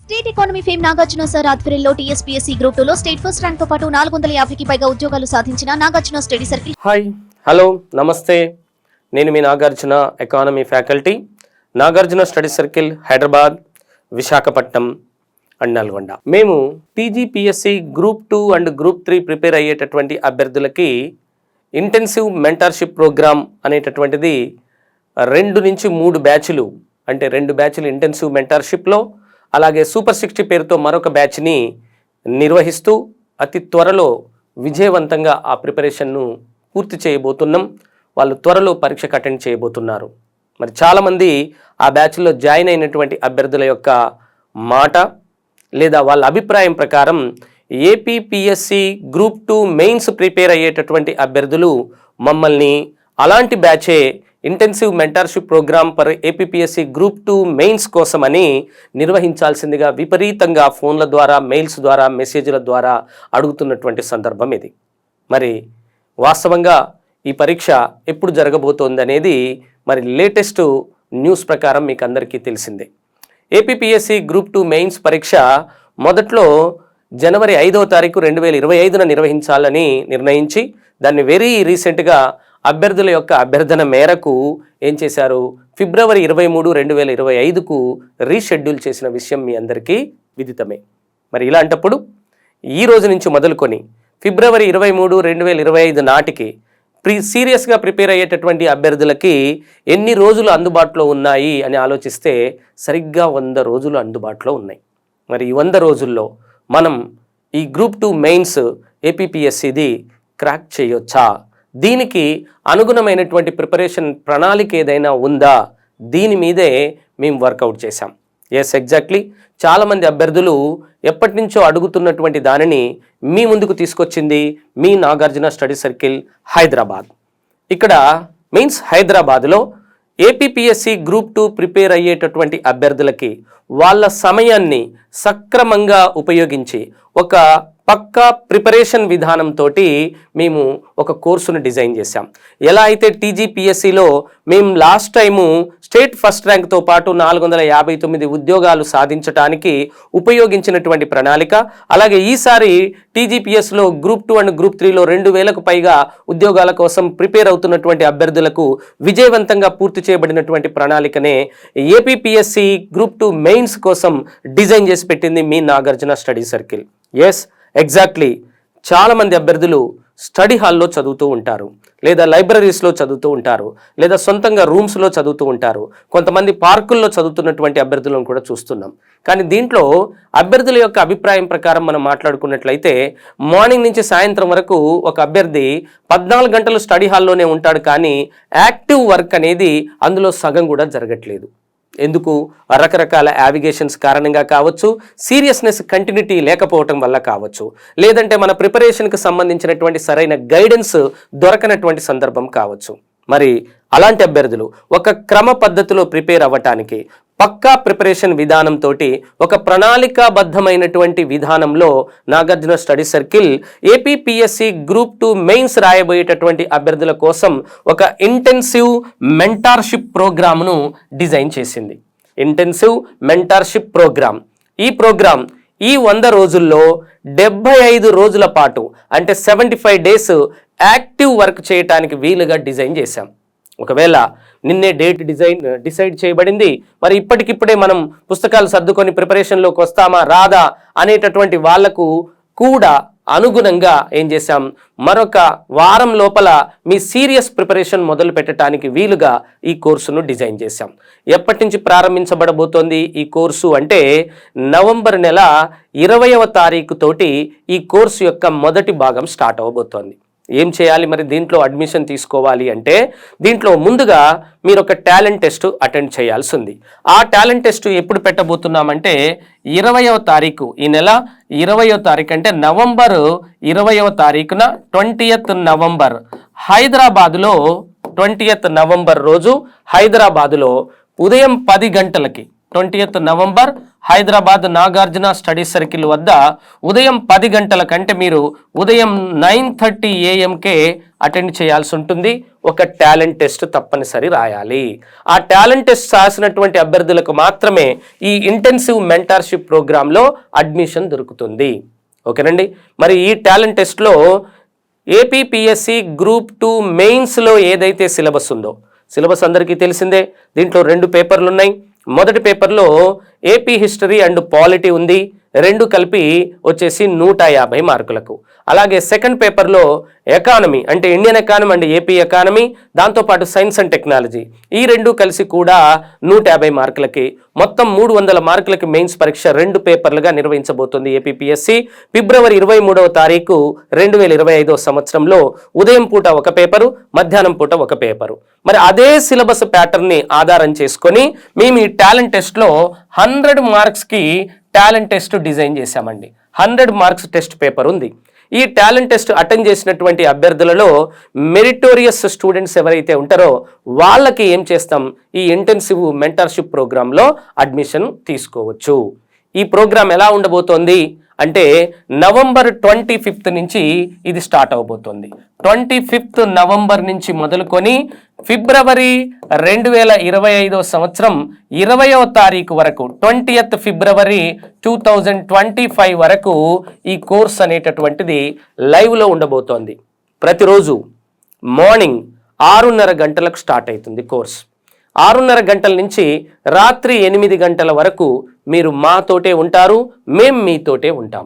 State economy fame Nagarjuna sir ఆధ్వర్యంలో TSPSC group 2 లో state first rank తో పాటు 450కి పైగా ఉద్యోగాలు సాధించిన Nagarjuna study circle. Hi hello నమస్తే, నేను మీ Nagarjuna economy faculty, Nagarjuna study circle Hyderabad, Visakhapatnam and Nalgonda. మేము TGPSC group 2 and group 3 prepare అయ్యేటటువంటి అభ్యర్థులకి ఇంటెన్సివ్ మెంటర్షిప్ ప్రోగ్రామ్ అనేటటువంటిది 2 నుంచి 3 బ్యాచ్లు, అంటే 2 బ్యాచ్లు ఇంటెన్సివ్ మెంటర్షిప్లో, అలాగే సూపర్ 60 పేరుతో మరొక బ్యాచ్ని నిర్వహిస్తూ అతి త్వరలో విజయవంతంగా ఆ ప్రిపరేషన్ను పూర్తి చేయబోతున్నాం. వాళ్ళు త్వరలో పరీక్షకు అటెండ్ చేయబోతున్నారు. మరి చాలామంది ఆ బ్యాచ్లో జాయిన్ అయినటువంటి అభ్యర్థుల యొక్క మాట లేదా వాళ్ళ అభిప్రాయం ప్రకారం ఏపీపీఎస్సీ గ్రూప్ 2 మెయిన్స్ ప్రిపేర్ అయ్యేటటువంటి అభ్యర్థులు మమ్మల్ని అలాంటి బ్యాచే intensive mentorship programme per APPSC group 2 mains కోసమని నిర్వహించాల్సిందిగా విపరీతంగా ఫోన్ల ద్వారా, మెయిల్స్ ద్వారా, మెసేజ్ల ద్వారా అడుగుతున్నటువంటి సందర్భం ఇది. మరి వాస్తవంగా ఈ పరీక్ష ఎప్పుడు జరగబోతోంది అనేది మరి లేటెస్ట్ న్యూస్ ప్రకారం మీకు అందరికీ తెలిసిందే. ఏపీపీఎస్సీ గ్రూప్ 2 మెయిన్స్ పరీక్ష మొదట్లో జనవరి 5వ తారీఖు 2025న నిర్వహించాలని నిర్ణయించి దాన్ని వెరీ రీసెంట్గా అభ్యర్థుల యొక్క అభ్యర్థన మేరకు ఏం చేశారు, ఫిబ్రవరి 23, 2025కు రీషెడ్యూల్ చేసిన విషయం మీ అందరికీ విదితమే. మరి ఇలాంటప్పుడు ఈ రోజు నుంచి మొదలుకొని ఫిబ్రవరి 23, 2025 నాటికి సీరియస్గా ప్రిపేర్ అయ్యేటటువంటి అభ్యర్థులకి ఎన్ని రోజులు అందుబాటులో ఉన్నాయి అని ఆలోచిస్తే సరిగ్గా 100 రోజులు అందుబాటులో ఉన్నాయి. మరి ఈ 100 రోజుల్లో మనం ఈ గ్రూప్ 2 మెయిన్స్ ఏపీపీఎస్సీది క్రాక్ చేయొచ్చా, దీనికి అనుగుణమైనటువంటి ప్రిపరేషన్ ప్రణాళిక ఏదైనా ఉందా, దీని మీదే మేము వర్కౌట్ చేశాం. Yes, exactly. చాలామంది అభ్యర్థులు ఎప్పటి నుంచో అడుగుతున్నటువంటి దానిని మీ ముందుకు తీసుకొచ్చింది మీ నాగార్జున స్టడీ సర్కిల్ హైదరాబాద్. ఇక్కడ మీన్స్ హైదరాబాద్లో ఏపీపీఎస్సీ గ్రూప్ 2 ప్రిపేర్ అయ్యేటటువంటి అభ్యర్థులకి వాళ్ళ సమయాన్ని సక్రమంగా ఉపయోగించి ఒక పక్కా ప్రిపరేషన్ విధానంతో మేము ఒక కోర్సును డిజైన్ చేశాం. ఎలా అయితే టీజీపీఎస్సీలో మేము లాస్ట్ టైము స్టేట్ ఫస్ట్ ర్యాంక్తో పాటు 459 ఉద్యోగాలు సాధించడానికి ఉపయోగించినటువంటి ప్రణాళిక, అలాగే ఈసారి టీజీపీఎస్లో గ్రూప్ 2 అండ్ గ్రూప్ 3లో 2000కు పైగా ఉద్యోగాల కోసం ప్రిపేర్ అవుతున్నటువంటి అభ్యర్థులకు విజయవంతంగా పూర్తి చేయబడినటువంటి ప్రణాళికనే ఏపీపీఎస్సీ గ్రూప్ 2 మెయిన్స్ కోసం డిజైన్ చేసి పెట్టింది మీ Nagarjuna study circle. Yes, exactly. చాలామంది అభ్యర్థులు స్టడీ హాల్లో చదువుతూ ఉంటారు, లేదా లైబ్రరీస్లో చదువుతూ ఉంటారు, లేదా సొంతంగా రూమ్స్లో చదువుతూ ఉంటారు, కొంతమంది పార్కుల్లో చదువుతున్నటువంటి అభ్యర్థులను కూడా చూస్తున్నాం. కానీ దీంట్లో అభ్యర్థుల యొక్క అభిప్రాయం ప్రకారం మనం మాట్లాడుకున్నట్లయితే మార్నింగ్ నుంచి సాయంత్రం వరకు ఒక అభ్యర్థి 14 గంటలు స్టడీ హాల్లోనే ఉంటాడు, కానీ యాక్టివ్ వర్క్ అనేది అందులో సగం కూడా జరగట్లేదు. ఎందుకు? రకరకాల యావిగేషన్స్ కారణంగా కావచ్చు, సీరియస్నెస్ కంటిన్యూటీ లేకపోవటం వల్ల కావచ్చు, లేదంటే మన ప్రిపరేషన్కి సంబంధించినటువంటి సరైన గైడెన్స్ దొరకనటువంటి సందర్భం కావచ్చు. మరి అలాంటి అభ్యర్థులు ఒక క్రమ పద్ధతిలో ప్రిపేర్ అవ్వటానికి పక్కా ప్రిపరేషన్ విధానంతో ఒక ప్రణాళికాబద్ధమైనటువంటి విధానంలో Nagarjuna study circle APPSC group 2 mains రాయబోయేటటువంటి అభ్యర్థుల కోసం ఒక ఇంటెన్సివ్ మెంటార్షిప్ ప్రోగ్రామ్ను డిజైన్ చేసింది. Intensive mentorship programme. ఈ ప్రోగ్రామ్ ఈ 100 రోజుల్లో 75 రోజుల పాటు, అంటే 75 డేస్ యాక్టివ్ వర్క్ చేయడానికి వీలుగా డిజైన్ చేశాం. ఒకవేళ నిన్నే డేట్ డిసైడ్ చేయబడింది, మరి ఇప్పటికిప్పుడే మనం పుస్తకాలు సర్దుకొని ప్రిపరేషన్లోకి వస్తామా రాదా అనేటటువంటి వాళ్లకు కూడా అనుగుణంగా ఏం చేశాం, మరొక వారం లోపల మీ సీరియస్ ప్రిపరేషన్ మొదలు పెట్టడానికి వీలుగా ఈ కోర్సును డిజైన్ చేశాం. ఎప్పటి నుంచి ప్రారంభించబడబోతోంది ఈ కోర్సు అంటే నవంబర్ నెల 20వ తారీఖు తోటి ఈ కోర్సు యొక్క మొదటి భాగం స్టార్ట్ అవ్వబోతోంది. ఏం చేయాలి మరి దీంట్లో అడ్మిషన్ తీసుకోవాలి అంటే, దీంట్లో ముందుగా మీరు ఒక టాలెంట్ టెస్ట్ అటెండ్ చేయాల్సి ఉంది. ఆ టాలెంట్ టెస్ట్ ఎప్పుడు పెట్టబోతున్నామంటే 20వ తారీఖు, ఈ నెల 20వ తారీఖు అంటే నవంబర్ 20వ తారీఖున 20th నవంబర్ హైదరాబాద్లో 20th నవంబర్ రోజు హైదరాబాదులో ఉదయం 10 గంటలకి 20th November Hyderabad Nagarjuna study circle వద్ద ఉదయం 10 గంటల కంటే మీరు ఉదయం 9:30 AM-కే అటెండ్ చేయాల్సి ఉంటుంది. ఒక టాలెంట్ టెస్ట్ తప్పనిసరి రాయాలి. ఆ టాలెంట్ టెస్ట్ రాసినటువంటి అభ్యర్థులకు మాత్రమే ఈ ఇంటెన్సివ్ మెంటర్షిప్ ప్రోగ్రాంలో అడ్మిషన్ దొరుకుతుంది. ఓకేనండి. మరి ఈ టాలెంట్ టెస్ట్లో ఏపీపీఎస్సీ గ్రూప్ 2 మెయిన్స్లో ఏదైతే సిలబస్ ఉందో, సిలబస్ అందరికీ తెలిసిందే. దీంట్లో 2 పేపర్లు ఉన్నాయి. మొదటి పేపర్లో ఏపీ హిస్టరీ అండ్ పాలిటీ ఉంది, 2 కలిపి వచ్చేసి 150 మార్కులకు. అలాగే సెకండ్ పేపర్లో ఎకానమీ అంటే Indian economy and AP economy, దాంతోపాటు సైన్స్ అండ్ టెక్నాలజీ, ఈ 2 కలిసి కూడా 150 మార్కులకి, మొత్తం 300 మార్కులకి మెయిన్స్ పరీక్ష 2 పేపర్లుగా నిర్వహించబోతుంది ఏపీపీఎస్సీ. ఫిబ్రవరి 23వ తారీఖు 2025 సంవత్సరంలో ఉదయం పూట ఒక పేపరు, మధ్యాహ్నం పూట ఒక పేపరు. మరి అదే సిలబస్ ప్యాటర్న్ని ఆధారం చేసుకొని మేము ఈ టాలెంట్ టెస్ట్లో 100 మార్క్స్కి టాలెంట్ టెస్ట్ డిజైన్ చేశామండి. 100 మార్క్స్ టెస్ట్ పేపర్ ఉంది. ఈ టాలెంట్ టెస్ట్ అటెండ్ చేసినటువంటి అభ్యర్థులలో మెరిటోరియస్ స్టూడెంట్స్ ఎవరైతే ఉంటారో వాళ్ళకి ఏం చేస్తాం, ఈ ఇంటెన్సివ్ మెంటర్షిప్ ప్రోగ్రాంలో అడ్మిషన్ తీసుకోవచ్చు. ఈ ప్రోగ్రాం ఎలా ఉండబోతోంది అంటే నవంబర్ 25th నుంచి ఇది స్టార్ట్ అవబోతోంది. 25th నవంబర్ నుంచి మొదలుకొని ఫిబ్రవరి 2025 సంవత్సరం 20వ తారీఖు వరకు 20th ఫిబ్రవరి 2025 వరకు ఈ కోర్స్ అనేటటువంటిది లైవ్లో ఉండబోతోంది. ప్రతిరోజు మార్నింగ్ 6:30 గంటలకు స్టార్ట్ అవుతుంది కోర్స్. 6:30 గంటల నుంచి రాత్రి 8 గంటల వరకు మీరు మాతోటే ఉంటారు, మేము మీతోటే ఉంటాం.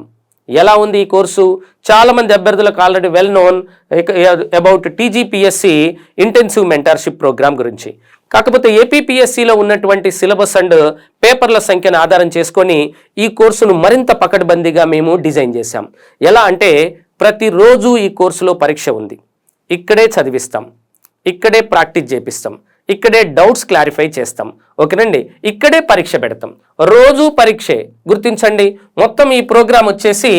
ఎలా ఉంది ఈ కోర్సు? చాలామంది అభ్యర్థులకు already well known about TGPSC intensive mentorship programme గురించి. కాకపోతే ఏపీపీఎస్సీలో ఉన్నటువంటి సిలబస్ అండ్ పేపర్ల సంఖ్యను ఆధారం చేసుకొని ఈ కోర్సును మరింత పకడ్బందీగా మేము డిజైన్ చేశాం. ఎలా అంటే ప్రతిరోజు ఈ కోర్సులో పరీక్ష ఉంది, ఇక్కడే చదివిస్తాం, ఇక్కడే ప్రాక్టీస్ చేపిస్తాం, ఇక్కడే డౌట్స్ క్లారిఫై చేస్తాం. ఓకేనండి. ఇక్కడే పరీక్ష పెడతాం, రోజు పరీక్షే. గుర్తించండి, మొత్తం ఈ ప్రోగ్రాం వచ్చేసి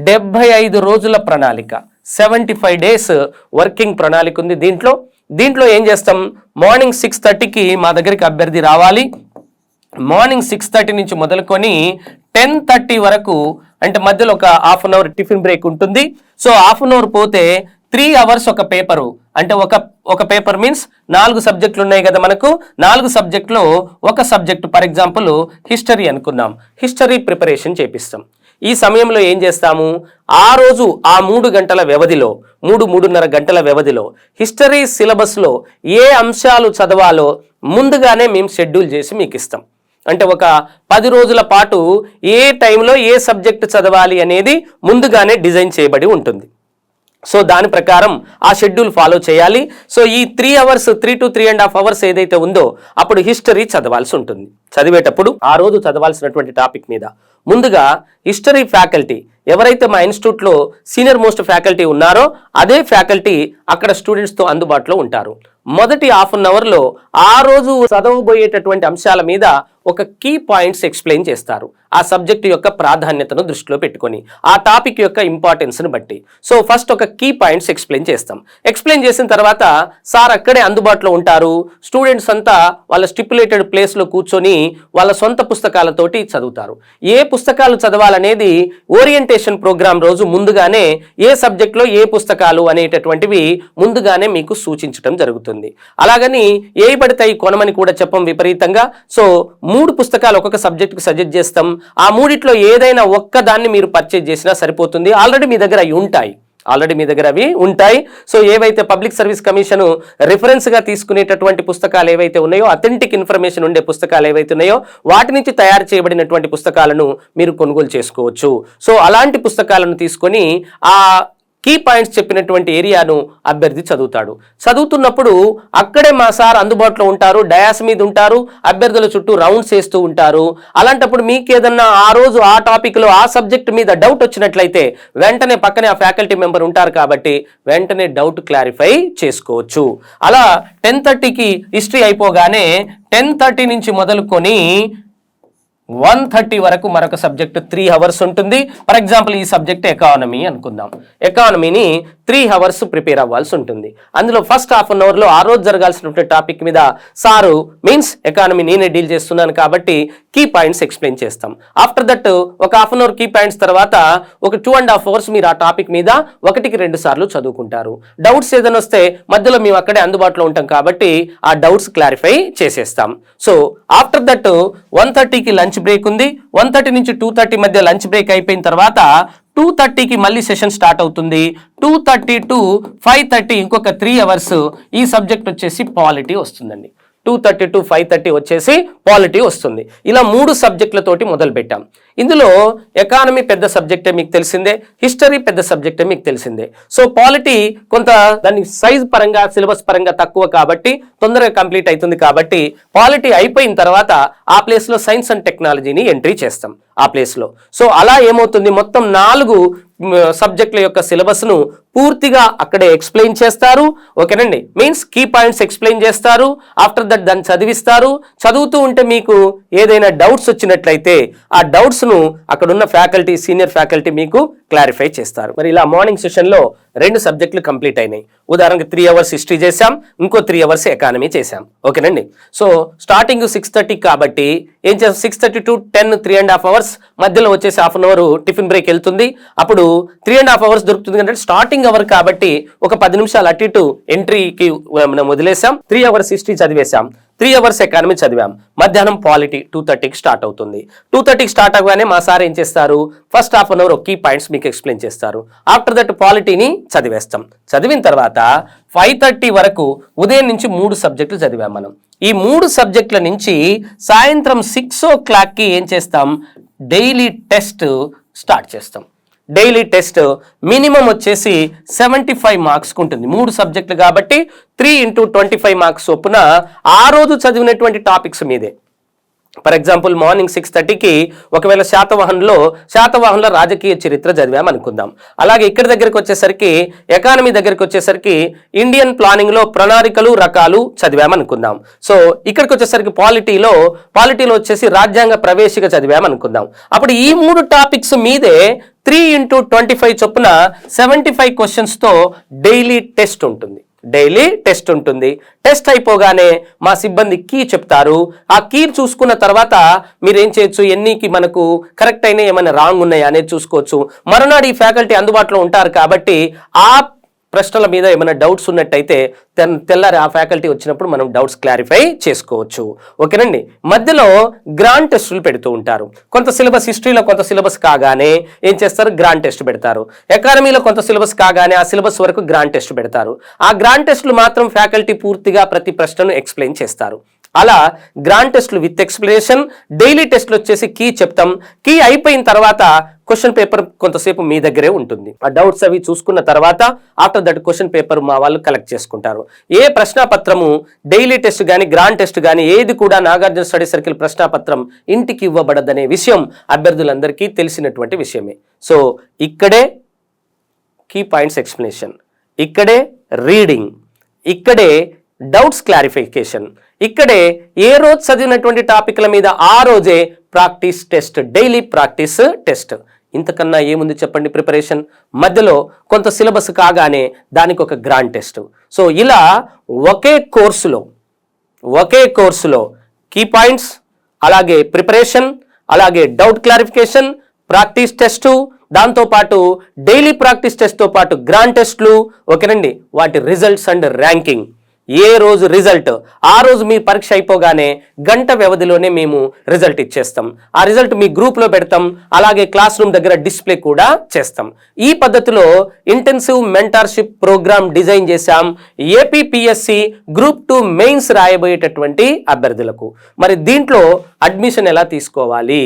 75 రోజుల ప్రణాళిక, 75 days వర్కింగ్ ప్రణాళిక ఉంది దీంట్లో ఏం చేస్తాం, మార్నింగ్ 6:30కి మా దగ్గరికి అభ్యర్థి రావాలి. మార్నింగ్ 6:30 నుంచి మొదలుకొని 10:30 వరకు, అంటే మధ్యలో ఒక half an hour tiffin break ఉంటుంది. సో హాఫ్ అన్ అవర్ పోతే 3 hours ఒక పేపరు, అంటే ఒక పేపర్ మీన్స్ 4 సబ్జెక్టులు ఉన్నాయి కదా మనకు. 4 సబ్జెక్టులో ఒక సబ్జెక్టు, ఫర్ ఎగ్జాంపుల్ హిస్టరీ అనుకున్నాం, హిస్టరీ ప్రిపరేషన్ చేపిస్తాం. ఈ సమయంలో ఏం చేస్తాము, ఆ రోజు ఆ 3 గంటల వ్యవధిలో 3-3.5 గంటల వ్యవధిలో హిస్టరీ సిలబస్లో ఏ అంశాలు చదవాలో ముందుగానే మేము షెడ్యూల్ చేసి మీకు ఇస్తాం. అంటే ఒక 10 రోజుల పాటు ఏ టైంలో ఏ సబ్జెక్టు చదవాలి అనేది ముందుగానే డిజైన్ చేయబడి ఉంటుంది. సో దాని ప్రకారం ఆ షెడ్యూల్ ఫాలో చేయాలి. సో ఈ 3 hours 3 to 3.5 hours ఏదైతే ఉందో అప్పుడు హిస్టరీ చదవాల్సి ఉంటుంది. చదివేటప్పుడు ఆ రోజు చదవాల్సినటువంటి టాపిక్ మీద ముందుగా హిస్టరీ ఫ్యాకల్టీ ఎవరైతే మా ఇన్స్టిట్యూట్లో సీనియర్ మోస్ట్ ఫ్యాకల్టీ ఉన్నారో అదే ఫ్యాకల్టీ అక్కడ స్టూడెంట్స్తో అందుబాటులో ఉంటారు. మొదటి హాఫ్ అన్ అవర్లో ఆ రోజు చదవబోయేటటువంటి అంశాల మీద ఒక కీ పాయింట్స్ ఎక్స్ప్లెయిన్ చేస్తారు, ఆ సబ్జెక్ట్ యొక్క ప్రాధాన్యతను దృష్టిలో పెట్టుకొని, ఆ టాపిక్ యొక్క ఇంపార్టెన్స్ని బట్టి. సో ఫస్ట్ ఒక కీ పాయింట్స్ ఎక్స్ప్లెయిన్ చేస్తాం. ఎక్స్ప్లెయిన్ చేసిన తర్వాత సార్ అక్కడే అందుబాటులో ఉంటారు. స్టూడెంట్స్ అంతా వాళ్ళ స్టిపులేటెడ్ ప్లేస్లో కూర్చొని వాళ్ళ సొంత పుస్తకాలతోటి చదువుతారు. ఏ పుస్తకాలు చదవాలనేది ఓరియంటేషన్ ప్రోగ్రామ్ రోజు ముందుగానే ఏ సబ్జెక్ట్లో ఏ పుస్తకాలు అనేటటువంటివి ముందుగానే మీకు సూచించడం జరుగుతుంది. అలాగని ఏ పడితే కొనమని కూడా చెప్పం విపరీతంగా. సో 3 పుస్తకాలు ఒక్కొక్క సబ్జెక్టుకి సజెస్ట్ చేస్తాం. ఆ 3 ఏదైనా ఒక్కదాన్ని మీరు పర్చేజ్ చేసినా సరిపోతుంది. ఆల్రెడీ మీ దగ్గర అవి ఉంటాయి. సో ఏవైతే పబ్లిక్ సర్వీస్ కమిషన్ రిఫరెన్స్గా తీసుకునేటటువంటి పుస్తకాలు ఏవైతే ఉన్నాయో, అథెంటిక్ ఇన్ఫర్మేషన్ ఉండే పుస్తకాలు ఏవైతే ఉన్నాయో వాటి నుంచి తయారు చేయబడినటువంటి పుస్తకాలను మీరు కొనుగోలు చేసుకోవచ్చు. సో అలాంటి పుస్తకాలను తీసుకొని ఆ కీ పాయింట్స్ చెప్పినటువంటి ఏరియాను అభ్యర్థి చదువుతాడు. చదువుతున్నప్పుడు అక్కడే మా సార్ అందుబాటులో ఉంటారు, డయాస్ మీద ఉంటారు, అభ్యర్థుల చుట్టూ రౌండ్స్ వేస్తూ ఉంటారు. అలాంటప్పుడు మీకు ఏదన్నా ఆ రోజు ఆ టాపిక్లో ఆ సబ్జెక్ట్ మీద డౌట్ వచ్చినట్లయితే వెంటనే పక్కనే ఆ ఫ్యాకల్టీ మెంబర్ ఉంటారు కాబట్టి వెంటనే డౌట్ క్లారిఫై చేసుకోవచ్చు. అలా 10:30కి హిస్టరీ అయిపోగానే 10:30 నుంచి మొదలుకొని 1:30 వరకు మరొక సబ్జెక్ట్ 3 అవర్స్ ఉంటుంది. ఫర్ ఎగ్జాంపుల్ ఈ సబ్జెక్ట్ ఎకానమీ అనుకుందాం. ఎకానమీని 3 అవర్స్ ప్రిపేర్ అవ్వాల్సి ఉంటుంది. అందులో ఫస్ట్ హాఫ్ అన్ అవర్లో ఆ రోజు జరగాల్సినటువంటి టాపిక్ మీద సారు మీన్స్ ఎకానమీ నేనే డీల్ చేస్తున్నాను కాబట్టి కీ పాయింట్స్ ఎక్స్ప్లెయిన్ చేస్తాం. ఆఫ్టర్ దట్ ఒక half an hour key points తర్వాత ఒక 2.5 అవర్స్ మీరు ఆ టాపిక్ మీద 1-2 సార్లు చదువుకుంటారు. డౌట్స్ ఏదైనా వస్తే మధ్యలో మేము అక్కడే అందుబాటులో ఉంటాం కాబట్టి ఆ డౌట్స్ క్లారిఫై చేసేస్తాం. సో ఆఫ్టర్ దట్ 1:30కి లంచ్ బ్రేక్ ఉంది. 1:30 నుంచి 2:30 మధ్య లంచ్ బ్రేక్ అయిపోయిన తర్వాత 2:30కి మళ్ళీ సెషన్ స్టార్ట్ అవుతుంది. 2:30 to 5:30 ఇంకొక 3 అవర్స్ ఈ సబ్జెక్ట్ వచ్చేసి పాలిటీ వస్తుందండి. 2:30 to 5:30 వచ్చేసి పాలిటీ వస్తుంది. ఇలా 3 సబ్జెక్టులతోటి మొదలు పెట్టాం. ఇందులో ఎకానమీ పెద్ద సబ్జెక్టే మీకు తెలిసిందే, హిస్టరీ పెద్ద సబ్జెక్టే మీకు తెలిసిందే. సో పాలిటీ కొంత దాని సైజ్ పరంగా సిలబస్ పరంగా తక్కువ కాబట్టి తొందరగా కంప్లీట్ అవుతుంది కాబట్టి పాలిటీ అయిపోయిన తర్వాత ఆ ప్లేస్లో సైన్స్ అండ్ టెక్నాలజీని ఎంట్రీ చేస్తాం ఆ ప్లేస్లో. సో అలా ఏమవుతుంది, మొత్తం 4 సబ్జెక్టుల యొక్క సిలబస్ను పూర్తిగా అక్కడే ఎక్స్ప్లెయిన్ చేస్తారు. ఓకేనండి, మీన్స్ కీ పాయింట్స్ ఎక్స్ప్లెయిన్ చేస్తారు. ఆఫ్టర్ దట్ దాన్ని చదివిస్తారు. చదువుతూ ఉంటే మీకు ఏదైనా డౌట్స్ వచ్చినట్లయితే ఆ డౌట్స్ను అక్కడున్న ఫ్యాకల్టీ, సీనియర్ ఫ్యాకల్టీ మీకు క్లారిఫై చేస్తారు. మరి ఇలా మార్నింగ్ సెషన్లో 2 సబ్జెక్టులు కంప్లీట్ అయినాయి. ఉదాహరణకి 3 అవర్స్ హిస్టరీ చేశాం, ఇంకో 3 అవర్స్ ఎకానమీ చేశాం. ఓకేనండి, సో స్టార్టింగ్ 6:30 కాబట్టి ఏం చేస్తాం, 6:30 to 10 3.5 అవర్స్, మధ్యలో వచ్చేసి half an hour tiffin break వెళ్తుంది. అప్పుడు 3.5 అవర్స్ దొరుకుతుంది. అంటే స్టార్టింగ్ అవర్ కాబట్టి ఒక 10 నిమిషాలు అటు ఇటు ఎంట్రీకి మనం వదిలేసాం. 3 అవర్స్ హిస్టరీ చదివేశాం, 3 అవర్స్ ఎకానమీ చదివాం. మధ్యాహ్నం పాలిటీ 2:30కి స్టార్ట్ అవుతుంది. 2:30కి స్టార్ట్ అవ్వగానే మా సార్ ఏం చేస్తారు, first half an hour key points మీకు ఎక్స్ప్లెయిన్ చేస్తారు. ఆఫ్టర్ దట్ పాలిటీని చదివేస్తాం. చదివిన తర్వాత 5:30 వరకు ఉదయం నుంచి 3 సబ్జెక్టులు చదివాం మనం. ఈ 3 సబ్జెక్టుల నుంచి సాయంత్రం 6 o'clockకి ఏం చేస్తాం, డైలీ టెస్ట్ స్టార్ట్ చేస్తాం. డైలీ టెస్ట్ మినిమం వచ్చేసి 75 మార్క్స్కి ఉంటుంది. 3 సబ్జెక్టులు కాబట్టి 3 into 25 మార్క్స్ చొప్పున ఆ రోజు చదివినటువంటి టాపిక్స్ మీదే. ఫర్ ఎగ్జాంపుల్ మార్నింగ్ 6:30కి ఒకవేళ శాతవాహనంలో రాజకీయ చరిత్ర చదివాం అనుకుందాం. అలాగే ఇక్కడ దగ్గరికి వచ్చేసరికి ఎకానమీ దగ్గరికి వచ్చేసరికి ఇండియన్ ప్లానింగ్లో ప్రణాళికలు రకాలు చదివాం అనుకుందాం. సో ఇక్కడికి వచ్చేసరికి పాలిటీలో వచ్చేసి రాజ్యాంగ ప్రవేశిక చదివాం అనుకుందాం. అప్పుడు ఈ 3 టాపిక్స్ మీదే 3 into 25 చొప్పున 75 క్వశ్చన్స్తో డైలీ టెస్ట్ ఉంటుంది. టెస్ట్ అయిపోగానే మా సిబ్బంది కీ చెప్తారు. ఆ కీ చూసుకున్న తర్వాత మీరు ఏం చేయొచ్చు, ఎన్నికి మనకు కరెక్ట్ అయినా ఏమైనా రాంగ్ ఉన్నాయా అనేది చూసుకోవచ్చు. మరునాడు ఈ ఫ్యాకల్టీ అందుబాటులో ఉంటారు కాబట్టి ఆ ప్రశ్నల మీద ఏమైనా డౌట్స్ ఉన్నట్టయితే తెల్లారి ఆ ఫ్యాకల్టీ వచ్చినప్పుడు మనం డౌట్స్ క్లారిఫై చేసుకోవచ్చు. ఓకేనండి, మధ్యలో గ్రాండ్ టెస్టులు పెడుతూ ఉంటారు. కొంత సిలబస్ హిస్టరీలో కొంత సిలబస్ కాగానే ఏం చేస్తారు, గ్రాండ్ టెస్ట్ పెడతారు. ఎకానమీలో కొంత సిలబస్ కాగానే ఆ సిలబస్ వరకు గ్రాండ్ టెస్ట్ పెడతారు. ఆ గ్రాండ్ టెస్టులు మాత్రం ఫ్యాకల్టీ పూర్తిగా ప్రతి ప్రశ్నను ఎక్స్ప్లెయిన్ చేస్తారు. అలా గ్రాండ్ టెస్టులు విత్ ఎక్స్ప్లెనేషన్, డైలీ టెస్టులు వచ్చేసి కీ చెప్తాం. కీ అయిపోయిన తర్వాత క్వశ్చన్ పేపర్ కొంతసేపు మీ దగ్గరే ఉంటుంది. ఆ డౌట్స్ అవి చూసుకున్న తర్వాత ఆఫ్టర్ దట్ క్వశ్చన్ పేపర్ మా వాళ్ళు కలెక్ట్ చేసుకుంటారు. ఏ ప్రశ్నాపత్రము డైలీ టెస్ట్ కానీ గ్రాండ్ టెస్ట్ కానీ ఏది కూడా నాగార్జున స్టడీ సర్కిల్ ప్రశ్నాపత్రం ఇంటికి ఇవ్వబడదనే విషయం అభ్యర్థులందరికీ తెలిసినటువంటి విషయమే. సో ఇక్కడే కీ పాయింట్స్ ఎక్స్ప్లెనేషన్, ఇక్కడే రీడింగ్, ఇక్కడే డౌట్స్ క్లారిఫికేషన్, ఇక్కడే ఏ రోజు చదివినటువంటి టాపిక్ల మీద ఆ రోజే practice test, daily practice test. ఇంతకన్నా ఏముంది చెప్పండి ప్రిపరేషన్. మధ్యలో కొంత సిలబస్ కాగానే దానికి ఒక గ్రాండ్ టెస్ట్. సో ఇలా ఒకే కోర్సులో కీ పాయింట్స్, అలాగే ప్రిపరేషన్, అలాగే డౌట్ క్లారిఫికేషన్, ప్రాక్టీస్ టెస్టు, దాంతోపాటు డైలీ ప్రాక్టీస్ టెస్ట్తో పాటు గ్రాండ్ టెస్ట్లు. ఓకేనండి, వాటి రిజల్ట్స్ అండ్ ర్యాంకింగ్. ఏ రోజు రిజల్ట్ ఆ రోజు మీ పరీక్ష అయిపోగానే గంట వ్యవధిలోనే మేము రిజల్ట్ ఇచ్చేస్తాం. ఆ రిజల్ట్ మీ గ్రూప్లో పెడతాం, అలాగే క్లాస్ రూమ్ దగ్గర డిస్ప్లే కూడా చేస్తాం. ఈ పద్ధతిలో ఇంటెన్సివ్ మెంటర్షిప్ ప్రోగ్రామ్ డిజైన్ చేశాం ఏపీపీఎస్సి గ్రూప్ 2 మెయిన్స్ రాయబోయేటటువంటి అభ్యర్థులకు. మరి దీంట్లో అడ్మిషన్ ఎలా తీసుకోవాలి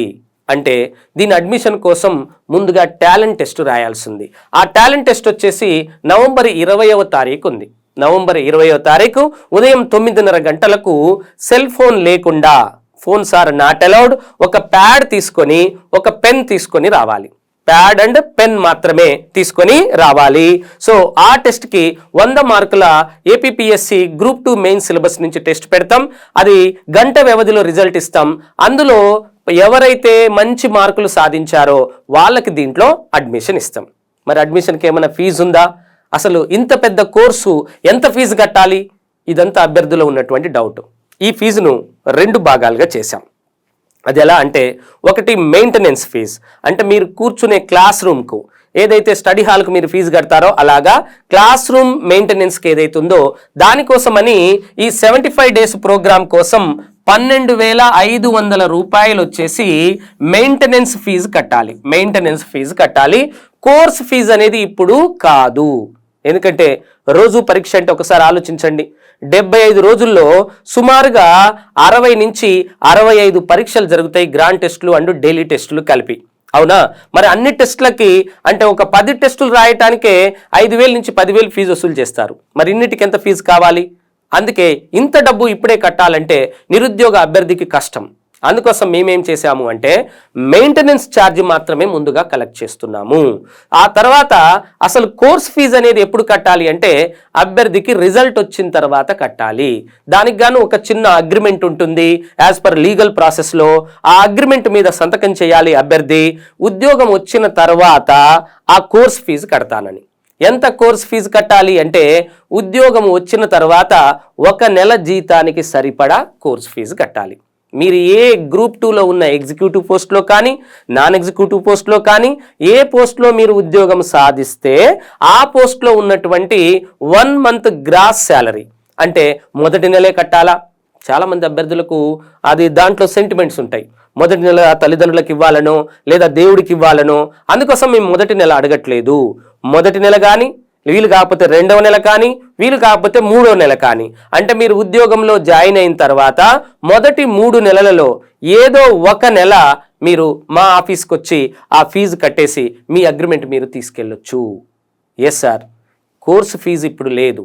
అంటే, దీని అడ్మిషన్ కోసం ముందుగా టాలెంట్ టెస్ట్ రాయాల్సింది. ఆ టాలెంట్ టెస్ట్ వచ్చేసి నవంబర్ 20వ తారీఖు ఉంది. నవంబర్ 20వ తారీఖు ఉదయం 9:30 గంటలకు సెల్ ఫోన్ లేకుండా, ఫోన్స్ ఆర్ నాట్ అలౌడ్, ఒక ప్యాడ్ తీసుకొని ఒక పెన్ తీసుకొని రావాలి. ప్యాడ్ అండ్ పెన్ మాత్రమే తీసుకొని రావాలి. సో ఆ టెస్ట్కి 100 మార్కుల ఏపీపీఎస్సి గ్రూప్ 2 మెయిన్ సిలబస్ నుంచి టెస్ట్ పెడతాం. అది గంట వ్యవధిలో రిజల్ట్ ఇస్తాం. అందులో ఎవరైతే మంచి మార్కులు సాధించారో వాళ్ళకి దీంట్లో అడ్మిషన్ ఇస్తాం. మరి అడ్మిషన్కి ఏమైనా ఫీజు ఉందా, అసలు ఇంత పెద్ద కోర్సు ఎంత ఫీజు కట్టాలి, ఇదంతా అభ్యర్థులు ఉన్నటువంటి డౌట్. ఈ ఫీజును 2 భాగాలుగా చేశాం. అది ఎలా అంటే, ఒకటి మెయింటెనెన్స్ ఫీజు, అంటే మీరు కూర్చునే క్లాస్ రూమ్కు ఏదైతే స్టడీ హాల్కు మీరు ఫీజు కడతారో అలాగా క్లాస్ రూమ్ మెయింటెనెన్స్కి ఏదైతే ఉందో దానికోసమని ఈ 75 డేస్ ప్రోగ్రామ్ కోసం 12,500 రూపాయలు వచ్చేసి మెయింటెనెన్స్ ఫీజు కట్టాలి. మెయింటెనెన్స్ ఫీజు కట్టాలి. కోర్స్ ఫీజు అనేది ఇప్పుడు కాదు. ఎందుకంటే రోజు పరీక్ష అంటే ఒకసారి ఆలోచించండి, 75 రోజుల్లో సుమారుగా 60 నుంచి 65 పరీక్షలు జరుగుతాయి, గ్రాండ్ టెస్టులు అండ్ డైలీ టెస్టులు కలిపి. అవునా? మరి అన్ని టెస్టులకి అంటే ఒక 10 టెస్టులు రాయటానికే 5,000 నుంచి 10,000 ఫీజు వసూలు చేస్తారు. మరి ఇన్నిటికి ఎంత ఫీజు కావాలి? అందుకే ఇంత డబ్బు ఇప్పుడే కట్టాలంటే నిరుద్యోగ అభ్యర్థికి కష్టం. అందుకోసం మేమేం చేశాము అంటే మెయింటెనెన్స్ ఛార్జ్ మాత్రమే ముందుగా కలెక్ట్ చేస్తున్నాము. ఆ తర్వాత అసలు కోర్స్ ఫీజు అనేది ఎప్పుడు కట్టాలి అంటే అభ్యర్థికి రిజల్ట్ వచ్చిన తర్వాత కట్టాలి. దానికి గాను ఒక చిన్న అగ్రిమెంట్ ఉంటుంది యాజ్ పర్ లీగల్ ప్రాసెస్లో. ఆ అగ్రిమెంట్ మీద సంతకం చేయాలి అభ్యర్థి. ఉద్యోగం వచ్చిన తర్వాత ఆ కోర్స్ ఫీజు కడతానని. ఎంత కోర్స్ ఫీజు కట్టాలి అంటే ఉద్యోగం వచ్చిన తర్వాత 1 నెల జీతానికి సరిపడా కోర్స్ ఫీజు కట్టాలి. మీరు ఏ గ్రూప్ 2లో ఉన్న ఎగ్జిక్యూటివ్ పోస్ట్లో కానీ నాన్ ఎగ్జిక్యూటివ్ పోస్ట్లో కానీ ఏ పోస్ట్లో మీరు ఉద్యోగం సాధిస్తే ఆ పోస్ట్లో ఉన్నటువంటి 1 మంత్ గ్రాస్ శాలరీ అంటే మొదటి నెలే కట్టాలా? చాలామంది అభ్యర్థులకు అది దాంట్లో సెంటిమెంట్స్ ఉంటాయి. మొదటి నెల తల్లిదండ్రులకు ఇవ్వాలనో లేదా దేవుడికి ఇవ్వాలనో, అందుకోసం మేము మొదటి నెల అడగట్లేదు. మొదటి నెల కానీ వీలు కాకపోతే 2వ నెల కానీ వీలు కాకపోతే 3వ నెల కానీ, అంటే మీరు ఉద్యోగంలో జాయిన్ అయిన తర్వాత మొదటి 3 నెలలలో ఏదో 1 నెల మీరు మా ఆఫీస్కి వచ్చి ఆ ఫీజు కట్టేసి మీ అగ్రిమెంట్ మీరు తీసుకెళ్ళొచ్చు. ఎస్ సార్, కోర్సు ఫీజు ఇప్పుడు లేదు.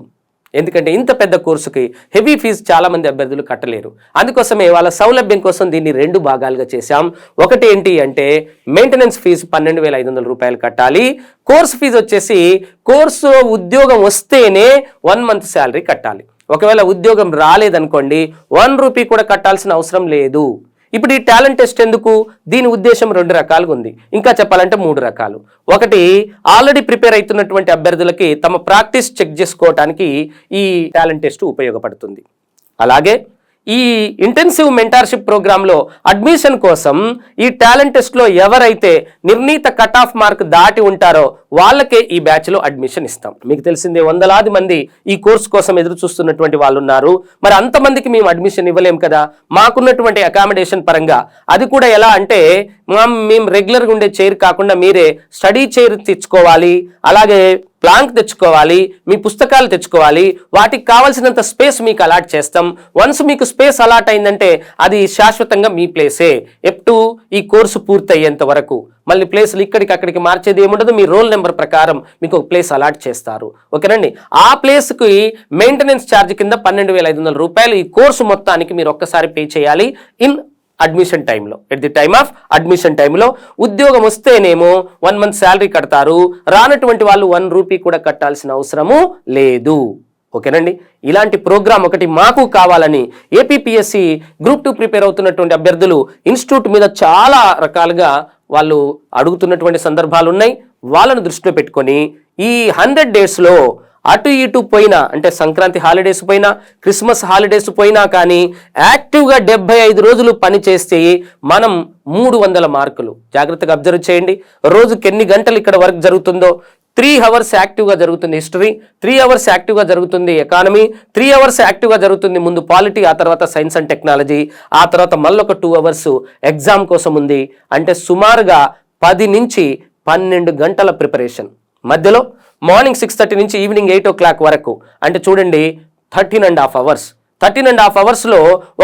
ఎందుకంటే ఇంత పెద్ద కోర్సుకి హెవీ ఫీజు చాలామంది అభ్యర్థులు కట్టలేరు. అందుకోసమే వాళ్ళ సౌలభ్యం కోసం దీన్ని 2 భాగాలుగా చేశాం. ఒకటి ఏంటి అంటే మెయింటెనెన్స్ ఫీజు 12,500 రూపాయలు కట్టాలి. కోర్స్ ఫీజు వచ్చేసి కోర్సు ఉద్యోగం వస్తేనే 1 మంత్ శాలరీ కట్టాలి. ఒకవేళ ఉద్యోగం రాలేదనుకోండి 1 రూపీ కూడా కట్టాల్సిన అవసరం లేదు. ఇప్పుడు ఈ టాలెంట్ టెస్ట్ ఎందుకు? దీని ఉద్దేశం 2 రకాలుగా ఉంది, ఇంకా చెప్పాలంటే 3 రకాలు. ఒకటి, ఆల్రెడీ ప్రిపేర్ అవుతున్నటువంటి అభ్యర్థులకి తమ ప్రాక్టీస్ చెక్ చేసుకోవడానికి ఈ టాలెంట్ టెస్ట్ ఉపయోగపడుతుంది. అలాగే ఈ ఇంటెన్సివ్ మెంటార్షిప్ ప్రోగ్రాంలో అడ్మిషన్ కోసం ఈ టాలెంట్ టెస్ట్లో ఎవరైతే నిర్ణీత కట్ ఆఫ్ మార్క్ దాటి ఉంటారో వాళ్ళకే ఈ బ్యాచ్లో అడ్మిషన్ ఇస్తాం. మీకు తెలిసిందే, వందలాది మంది ఈ కోర్సు కోసం ఎదురు చూస్తున్నటువంటి వాళ్ళు ఉన్నారు. మరి అంతమందికి మేము అడ్మిషన్ ఇవ్వలేం కదా. మాకున్నటువంటి అకామిడేషన్ పరంగా అది కూడా ఎలా అంటే మేము రెగ్యులర్గా ఉండే చైర్ కాకుండా మీరే స్టడీ చైర్ తెచ్చుకోవాలి, అలాగే ప్లాంక్ తెచ్చుకోవాలి, మీ పుస్తకాలు తెచ్చుకోవాలి, వాటికి కావాల్సినంత స్పేస్ మీకు అలాట్ చేస్తాం. వన్స్ మీకు స్పేస్ అలాట్ అయిందంటే అది శాశ్వతంగా మీ ప్లేసే ఎప్పుడు ఈ కోర్సు పూర్తి అయ్యేంత వరకు. మళ్ళీ ప్లేస్లు ఇక్కడికి అక్కడికి మార్చేది ఏముండదు. మీ రోల్ నెంబర్ ప్రకారం మీకు ఒక ప్లేస్ అలాట్ చేస్తారు. ఓకేనండి. ఆ ప్లేస్కి మెయింటెనెన్స్ ఛార్జ్ కింద 12,500 రూపాయలు ఈ కోర్సు మొత్తానికి మీరు ఒక్కసారి పే చేయాలి ఇన్ అడ్మిషన్ టైంలో. At the time of admission టైంలో ఉద్యోగం వస్తేనేమో 1 మంత్ శాలరీ కడతారు. రానటువంటి వాళ్ళు 1 రూపీ కూడా కట్టాల్సిన అవసరము లేదు. ఓకేనండి. ఇలాంటి ప్రోగ్రామ్ ఒకటి మాకు కావాలని ఏపీపీఎస్సీ గ్రూప్ 2 ప్రిపేర్ అవుతున్నటువంటి అభ్యర్థులు ఇన్స్టిట్యూట్ మీద చాలా రకాలుగా వాళ్ళు అడుగుతున్నటువంటి సందర్భాలు ఉన్నాయి. వాళ్ళను దృష్టిలో పెట్టుకొని ఈ 100 డేస్లో అటు ఇటు పోయినా, అంటే సంక్రాంతి హాలిడేస్ పోయినా క్రిస్మస్ హాలిడేస్ పోయినా కానీ యాక్టివ్గా 75 రోజులు పని చేస్తే మనం 300 మార్కులు. జాగ్రత్తగా అబ్జర్వ్ చేయండి. రోజుకి ఎన్ని గంటలు ఇక్కడ వర్క్ జరుగుతుందో. 3 అవర్స్ యాక్టివ్గా జరుగుతుంది హిస్టరీ, 3 అవర్స్ యాక్టివ్గా జరుగుతుంది ఎకానమీ, 3 అవర్స్ యాక్టివ్గా జరుగుతుంది ముందు పాలిటీ, ఆ తర్వాత సైన్స్ అండ్ టెక్నాలజీ, ఆ తర్వాత మళ్ళొక 2 అవర్స్ ఎగ్జామ్ కోసం ఉంది. అంటే సుమారుగా 10 నుంచి 12 గంటల ప్రిపరేషన్. మధ్యలో మార్నింగ్ 6:30 నుంచి ఈవినింగ్ 8 o'clock వరకు, అంటే చూడండి 13.5 hours. 13.5 hours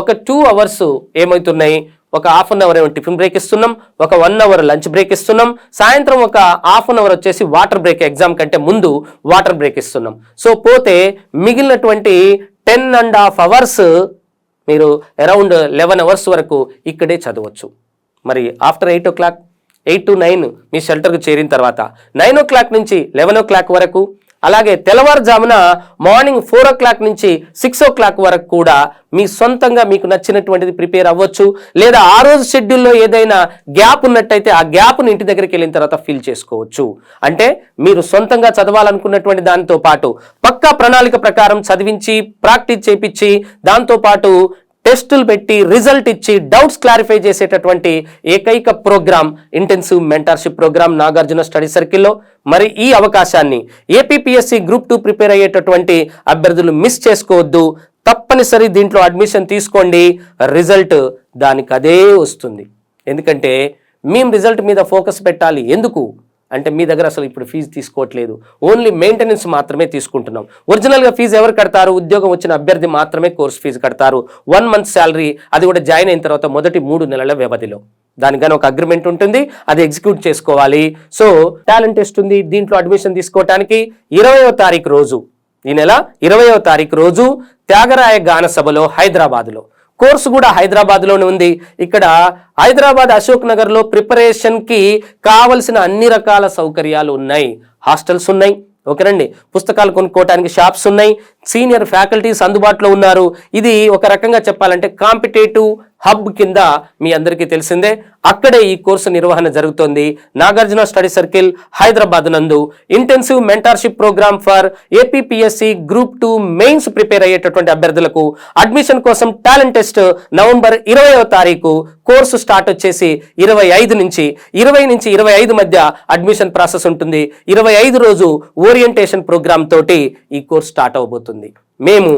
ఒక 2 hours ఏమవుతున్నాయి, ఒక హాఫ్ అన్ అవర్ ఏమో టిఫిన్ బ్రేక్ ఇస్తున్నాం, ఒక 1 hour లంచ్ బ్రేక్ ఇస్తున్నాం, సాయంత్రం ఒక హాఫ్ అన్ అవర్ వచ్చేసి వాటర్ బ్రేక్, ఎగ్జామ్ కంటే ముందు వాటర్ బ్రేక్ ఇస్తున్నాం. సో పోతే మిగిలినటువంటి 10.5 hours మీరు అరౌండ్ 11 hours వరకు ఇక్కడే చదవచ్చు. మరి ఆఫ్టర్ 8 o'clock 8 to 9 మీ షెల్టర్కు చేరిన తర్వాత 9 o'clock నుంచి 11 o'clock వరకు, అలాగే తెల్లవారుజామున మార్నింగ్ 4 o'clock నుంచి 6 o'clock వరకు కూడా మీ సొంతంగా మీకు నచ్చినటువంటిది ప్రిపేర్ అవ్వచ్చు. లేదా ఆ రోజు షెడ్యూల్లో ఏదైనా గ్యాప్ ఉన్నట్టయితే ఆ గ్యాప్ను ఇంటి దగ్గరికి వెళ్ళిన తర్వాత ఫిల్ చేసుకోవచ్చు. అంటే మీరు సొంతంగా చదవాలనుకున్నటువంటి దానితో పాటు పక్కా ప్రణాళిక ప్రకారం చదివించి ప్రాక్టీస్ చేపించి దాంతోపాటు టెస్టులు పెట్టి రిజల్ట్ ఇచ్చి డౌట్స్ క్లారిఫై చేసేటటువంటి ఏకైక programme intensive mentorship programme Nagarjuna study సర్కిల్లో. మరి ఈ అవకాశాన్ని ఏపీపీఎస్సీ గ్రూప్ 2 ప్రిపేర్ అయ్యేటటువంటి అభ్యర్థులు మిస్ చేసుకోవద్దు. తప్పనిసరి దీంట్లో అడ్మిషన్ తీసుకోండి. రిజల్ట్ దానికి అదే వస్తుంది. ఎందుకంటే మేము రిజల్ట్ మీద ఫోకస్ పెట్టాలి. ఎందుకు అంటే మీ దగ్గర అసలు ఇప్పుడు ఫీజు తీసుకోవట్లేదు, ఓన్లీ మెయింటెనెన్స్ మాత్రమే తీసుకుంటున్నాం. ఒరిజినల్గా ఫీజు ఎవరు కడతారు? ఉద్యోగం వచ్చిన అభ్యర్థి మాత్రమే కోర్స్ ఫీజు కడతారు. 1 month శాలరీ, అది కూడా జాయిన్ అయిన తర్వాత మొదటి 3 నెలల వ్యవధిలో. దానికని ఒక అగ్రిమెంట్ ఉంటుంది, అది ఎగ్జిక్యూట్ చేసుకోవాలి. సో టాలెంట్ టెస్ట్ ఉంది. దీంట్లో అడ్మిషన్ తీసుకోవడానికి 20వ తారీఖు రోజు, ఈ నెల 20వ తారీఖు రోజు త్యాగరాయ గాన సభలో హైదరాబాద్లో. కోర్సు కూడా హైదరాబాద్లోనే ఉంది. ఇక్కడ హైదరాబాద్ అశోక్ నగర్లో ప్రిపరేషన్కి కావలసిన అన్ని రకాల సౌకర్యాలు ఉన్నాయి. హాస్టల్స్ ఉన్నాయి, ఓకేనండి. పుస్తకాలు కొనుక్కోవడానికి షాప్స్ ఉన్నాయి. సీనియర్ ఫ్యాకల్టీస్ అందుబాటులో ఉన్నారు. ఇది ఒక రకంగా చెప్పాలంటే కాంపిటేటివ్ హబ్ కింద మీ అందరికీ తెలిసిందే. అక్కడే ఈ కోర్సు నిర్వహణ జరుగుతోంది. నాగార్జున స్టడీ సర్కిల్ హైదరాబాద్ నందు intensive mentorship programme for APPSC group 2 mains prepare అయ్యేటటువంటి అభ్యర్థులకు అడ్మిషన్ కోసం టాలెంట్ టెస్ట్ నవంబర్ 20వ తారీఖు. కోర్సు స్టార్ట్ వచ్చేసి 20 నుంచి 25 మధ్య అడ్మిషన్ ప్రాసెస్ ఉంటుంది. 25 రోజు ఓరియంటేషన్ ప్రోగ్రామ్ తోటి ఈ కోర్సు స్టార్ట్ అవబోతుంది. మేము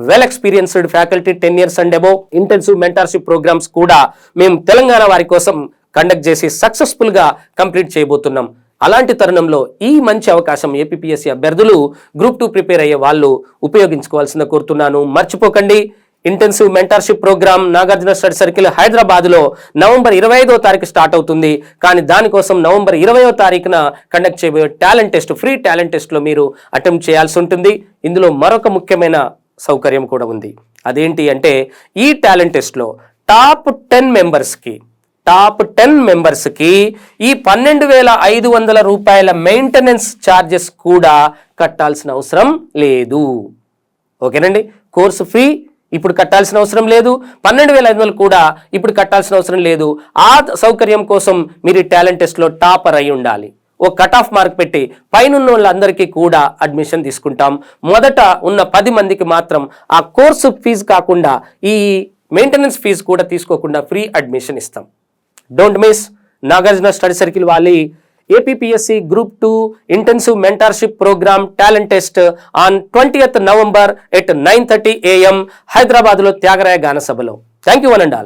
well experienced faculty 10 years and above intensive mentorship programmes కూడా మేము తెలంగాణ వారి కోసం కండక్ట్ చేసి సక్సెస్ఫుల్గా కంప్లీట్ చేయబోతున్నాం. అలాంటి తరుణంలో ఈ మంచి అవకాశం ఏపీపీఎస్సీ అభ్యర్థులు గ్రూప్ 2 ప్రిపేర్ అయ్యే వాళ్ళు ఉపయోగించుకోవాల్సిందిగా కోరుతున్నాను. మర్చిపోకండి, intensive mentorship programme Nagarjuna study circle హైదరాబాద్లో నవంబర్ 25వ తారీఖు స్టార్ట్ అవుతుంది. కానీ దానికోసం నవంబర్ 20వ తారీఖున కండక్ట్ చేయబోయే టాలెంట్ టెస్ట్, ఫ్రీ టాలెంట్ టెస్ట్లో మీరు అటెంప్ట్ చేయాల్సి ఉంటుంది. ఇందులో మరొక ముఖ్యమైన సౌకర్యం కూడా ఉంది. అదేంటి అంటే ఈ టాలెంట్ టెస్ట్లో టాప్ 10 మెంబర్స్కి ఈ 12,500 రూపాయల మెయింటెనెన్స్ ఛార్జెస్ కూడా కట్టాల్సిన అవసరం లేదు. ఓకేనండి, కోర్సు ఫ్రీ, ఇప్పుడు కట్టాల్సిన అవసరం లేదు. 12,500 కూడా ఇప్పుడు కట్టాల్సిన అవసరం లేదు. ఆ సౌకర్యం కోసం మీరు ఈ టాలెంట్ టెస్ట్లో టాపర్ అయి ఉండాలి. ఓ కట్ ఆఫ్ మార్క్ పెట్టి పైన వాళ్ళందరికీ కూడా అడ్మిషన్ తీసుకుంటాం. మొదట ఉన్న 10 మందికి మాత్రం ఆ కోర్సు ఫీజు కాకుండా ఈ మెయింటెనెన్స్ ఫీజు కూడా తీసుకోకుండా ఫ్రీ అడ్మిషన్ ఇస్తాం. Don't miss. Nagarjuna study circle వాళ్ళి APPSC group 2 intensive mentorship programme talent test on 20th November at 9:30 AM హైదరాబాద్లో త్యాగరాయ గాన సభలో. Thank you one and all.